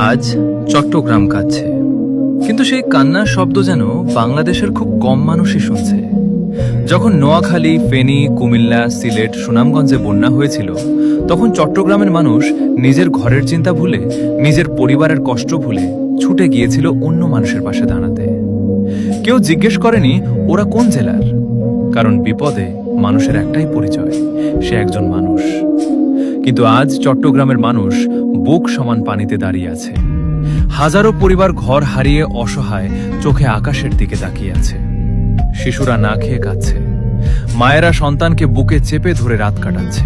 আজ চট্টগ্রাম কাঁদছে, কিন্তু সেই কান্নার শব্দ যেন বাংলাদেশের খুব কম মানুষই শুনছে। যখন নোয়াখালী, ফেনী, কুমিল্লা, সিলেট, সুনামগঞ্জে বন্যা হয়েছিল, তখন চট্টগ্রামের মানুষ নিজের ঘরের চিন্তা ভুলে, নিজের পরিবারের কষ্ট ভুলে ছুটে গিয়েছিল অন্য মানুষের পাশে দাঁড়াতে। কেউ জিজ্ঞেস করেনি ওরা কোন জেলার, কারণ বিপদে মানুষের একটাই পরিচয়, সে একজন মানুষ। কিন্তু আজ চট্টগ্রামের মানুষ বুক সমান পানিতে দাঁড়িয়ে আছে। হাজারো পরিবার ঘর হারিয়ে অসহায় চোখে আকাশের দিকে তাকিয়ে আছে। শিশুরা না খেয়ে কাঁদছে, মায়েরা সন্তানকে বুকে চেপে ধরে রাত কাটাচ্ছে।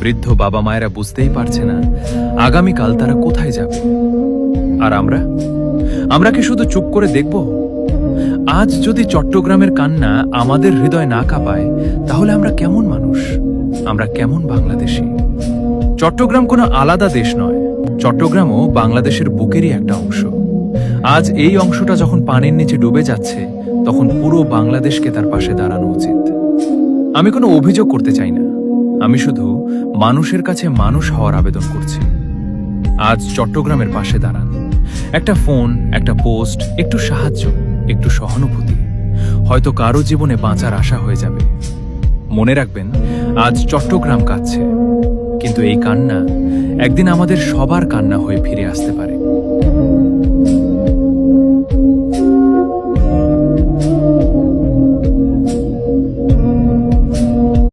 বৃদ্ধ বাবা মায়েরা বুঝতেই পারছে না আগামীকাল তারা কোথায় যাবে। আর আমরা কি শুধু চুপ করে দেখব? আজ যদি চট্টগ্রামের কান্না আমাদের হৃদয় না কাঁপায়, তাহলে আমরা কেমন মানুষ, আমরা কেমন বাংলাদেশী? চট্টগ্রাম কোনো আলাদা দেশ নয়, চট্টগ্রামও বাংলাদেশের বুকেরই একটা অংশ। আজ এই অংশটা যখন পানির নিচে ডুবে যাচ্ছে, তখন পুরো বাংলাদেশকে তার পাশে দাঁড়ানো উচিত। আমি কোনো অভিযোগ করতে চাই না, আমি শুধু মানুষের কাছে মানুষ হওয়ার আবেদন করছি। আজ চট্টগ্রামের পাশে দাঁড়ান। একটা ফোন, একটা পোস্ট, একটু সাহায্য, একটু সহানুভূতি, হয়তো কারো জীবনে বাঁচার আশা হয়ে যাবে। মনে রাখবেন, আজ চট্টগ্রাম কাঁদছে, কিন্তু এই কান্না একদিন আমাদের সবার কান্না হয়ে ফিরে আসতে পারে।